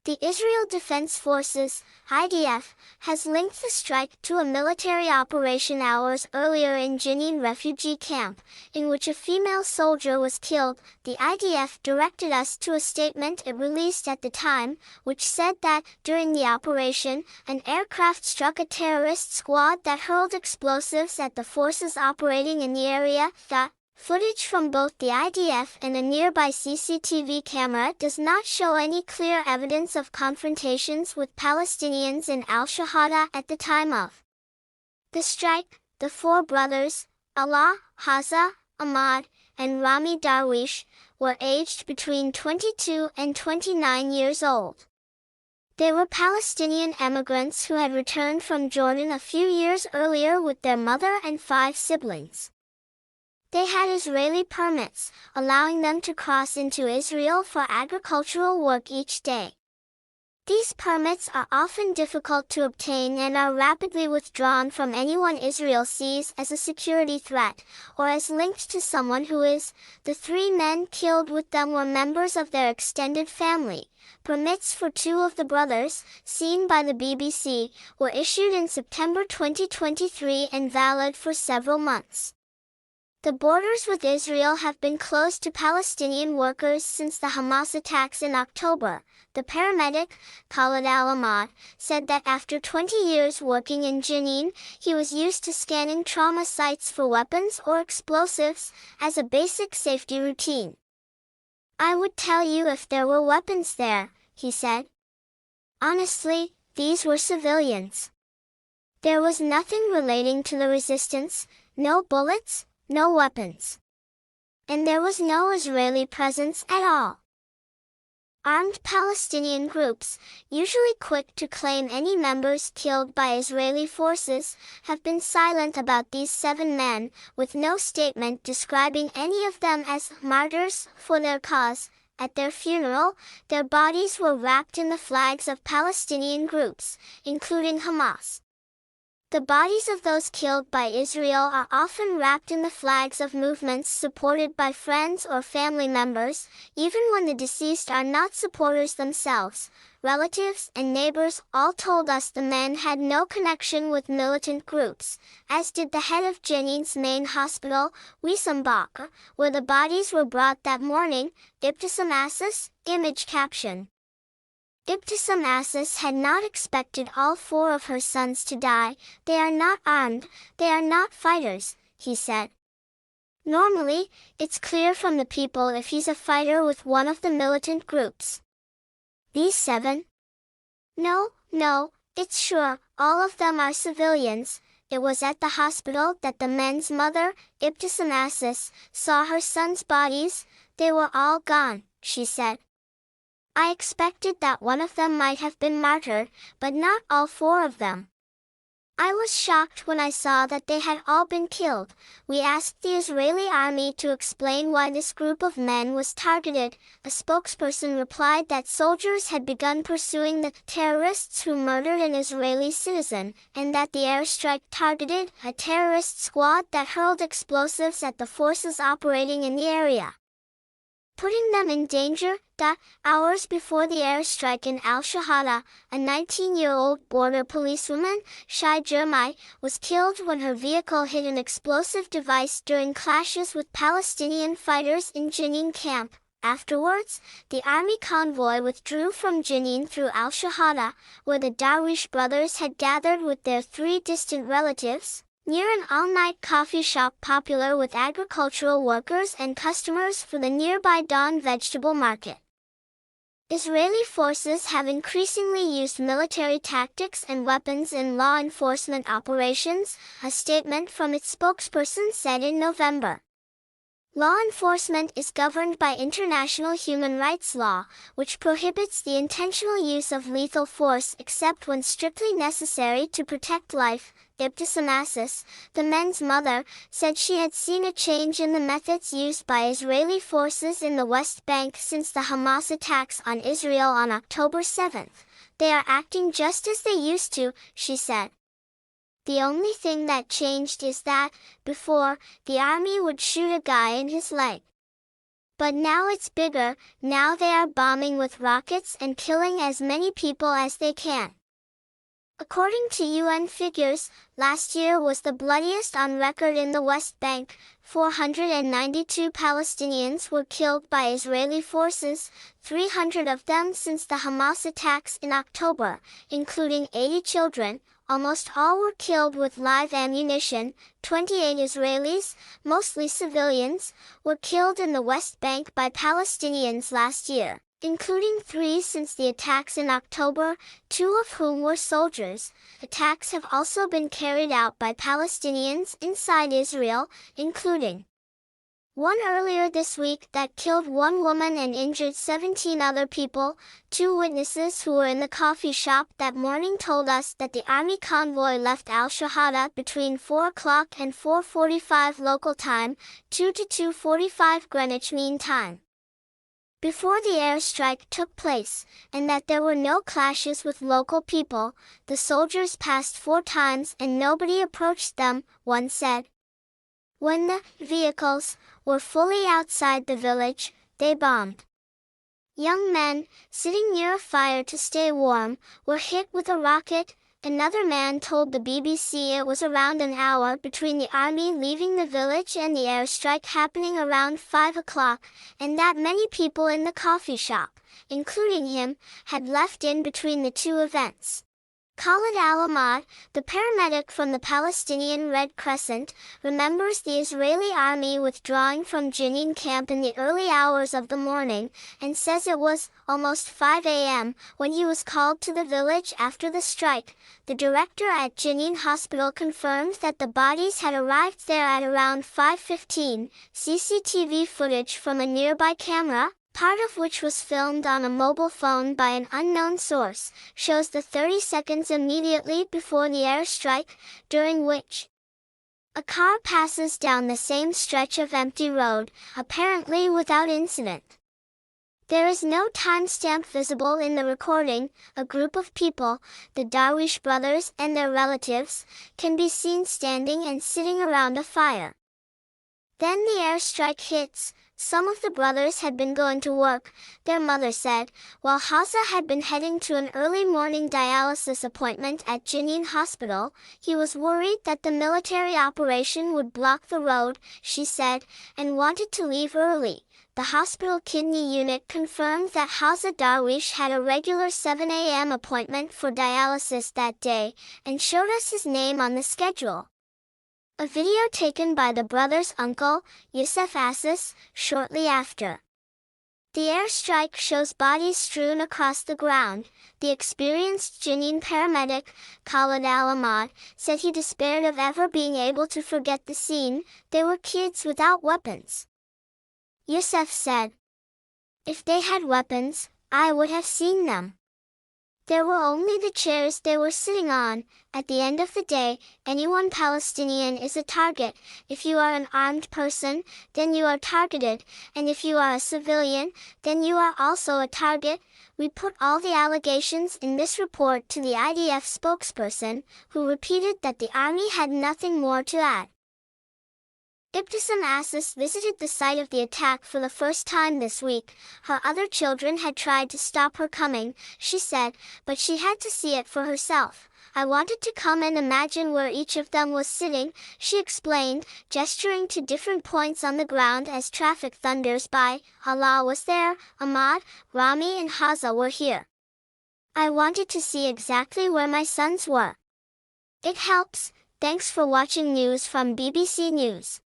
The Israel Defense Forces, IDF, has linked the strike to a military operation hours earlier in Jenin refugee camp, in which a female soldier was killed. The IDF directed us to a statement it released at the time, which said that, during the operation, an aircraft struck a terrorist squad that hurled explosives at the forces operating in the area. Footage from both the IDF and a nearby CCTV camera does not show any clear evidence of confrontations with Palestinians in al-Shuhada at the time of the strike. The four brothers, Allah, Haza, Ahmad, and Rami Darwish, were aged between 22 and 29 years old. They were Palestinian immigrants who had returned from Jordan a few years earlier with their mother and 5 siblings. They had Israeli permits, allowing them to cross into Israel for agricultural work each day. These permits are often difficult to obtain and are rapidly withdrawn from anyone Israel sees as a security threat, or as linked to someone who is. The 3 men killed with them were members of their extended family. Permits for 2 of the brothers, seen by the BBC, were issued in September 2023 and valid for several months. The borders with Israel have been closed to Palestinian workers since the Hamas attacks in October. The paramedic, Khalid al-Ahmad, said that after 20 years working in Jenin, he was used to scanning trauma sites for weapons or explosives as a basic safety routine. "I would tell you if there were weapons there," he said. "Honestly, these were civilians. There was nothing relating to the resistance, no bullets, no weapons. And there was no Israeli presence at all." Armed Palestinian groups, usually quick to claim any members killed by Israeli forces, have been silent about these 7 men, with no statement describing any of them as martyrs for their cause. At their funeral, their bodies were wrapped in the flags of Palestinian groups, including Hamas. The bodies of those killed by Israel are often wrapped in the flags of movements supported by friends or family members, even when the deceased are not supporters themselves. Relatives and neighbors all told us the men had no connection with militant groups, as did the head of Jenin's main hospital, Wissam Bakr, where the bodies were brought that morning. Ibtisam Assis, image caption. Ibtisam Assis had not expected all 4 of her sons to die. "They are not armed, they are not fighters," he said. "Normally, it's clear from the people if he's a fighter with one of the militant groups. These 7? No, it's sure, all of them are civilians." It was at the hospital that the men's mother, Ibtisam Assis, saw her sons' bodies. "They were all gone," she said. "I expected that one of them might have been martyred, but not all 4 of them. I was shocked when I saw that they had all been killed." We asked the Israeli army to explain why this group of men was targeted. A spokesperson replied that soldiers had begun pursuing the terrorists who murdered an Israeli citizen, and that the airstrike targeted a terrorist squad that hurled explosives at the forces operating in the area, putting them in danger. Hours before the airstrike in al-Shuhada, a 19-year-old border policewoman, Shai Jermai, was killed when her vehicle hit an explosive device during clashes with Palestinian fighters in Jenin camp. Afterwards, the army convoy withdrew from Jenin through al-Shuhada, where the Darwish brothers had gathered with their 3 distant relatives, near an all-night coffee shop popular with agricultural workers and customers for the nearby Dawn vegetable market. Israeli forces have increasingly used military tactics and weapons in law enforcement operations, a statement from its spokesperson said in November. Law enforcement is governed by international human rights law, which prohibits the intentional use of lethal force except when strictly necessary to protect life. Ibtisam Assis, the men's mother, said she had seen a change in the methods used by Israeli forces in the West Bank since the Hamas attacks on Israel on October 7. "They are acting just as they used to," she said. "The only thing that changed is that, before, the army would shoot a guy in his leg. But now it's bigger. Now they are bombing with rockets and killing as many people as they can. According to UN figures, last year was the bloodiest on record in the West Bank. 492 Palestinians were killed by Israeli forces, 300 of them since the Hamas attacks in October, including 80 children. Almost all were killed with live ammunition. 28 Israelis, mostly civilians, were killed in the West Bank by Palestinians last year, including 3 since the attacks in October, 2 of whom were soldiers. Attacks have also been carried out by Palestinians inside Israel, including one earlier this week that killed 1 woman and injured 17 other people. 2 witnesses who were in the coffee shop that morning told us that the army convoy left al-Shuhada between 4 o'clock and 4:45 local time, 2 to 2:45 Greenwich Mean Time, before the airstrike took place, and that there were no clashes with local people. The soldiers passed 4 times and nobody approached them, one said. When the vehicles were fully outside the village, they bombed. Young men, sitting near a fire to stay warm, were hit with a rocket. Another man told the BBC it was around an hour between the army leaving the village and the airstrike happening around 5 o'clock, and that many people in the coffee shop, including him, had left in between the 2 events. Khalid al-Ahmad, the paramedic from the Palestinian Red Crescent, remembers the Israeli army withdrawing from Jenin camp in the early hours of the morning, and says it was almost 5 a.m. when he was called to the village after the strike. The director at Jenin hospital confirmed that the bodies had arrived there at around 5:15. CCTV footage from a nearby camera, part of which was filmed on a mobile phone by an unknown source, shows the 30 seconds immediately before the airstrike, during which a car passes down the same stretch of empty road, apparently without incident. There is no timestamp visible in the recording. A group of people, the Darwish brothers and their relatives, can be seen standing and sitting around a fire. Then the airstrike hits. Some of the brothers had been going to work, their mother said, while Hazza had been heading to an early morning dialysis appointment at Jenin Hospital. He was worried that the military operation would block the road, she said, and wanted to leave early. The hospital kidney unit confirmed that Hazza Darwish had a regular 7 a.m. appointment for dialysis that day, and showed us his name on the schedule. A video taken by the brother's uncle, Youssef Assis, shortly after the airstrike shows bodies strewn across the ground. The experienced Jenin paramedic, Khalid al-Ahmad, said he despaired of ever being able to forget the scene. They were kids without weapons. Youssef said, "If they had weapons, I would have seen them. There were only the chairs they were sitting on. At the end of the day, anyone Palestinian is a target. If you are an armed person, then you are targeted, and if you are a civilian, then you are also a target." We put all the allegations in this report to the IDF spokesperson, who repeated that the army had nothing more to add. Ibtisam Assis visited the site of the attack for the first time this week. Her other children had tried to stop her coming, she said, but she had to see it for herself. "I wanted to come and imagine where each of them was sitting," she explained, gesturing to different points on the ground as traffic thunders by. "Allah was there, Ahmad, Rami and Hazza were here. I wanted to see exactly where my sons were." It helps. Thanks for watching news from BBC News.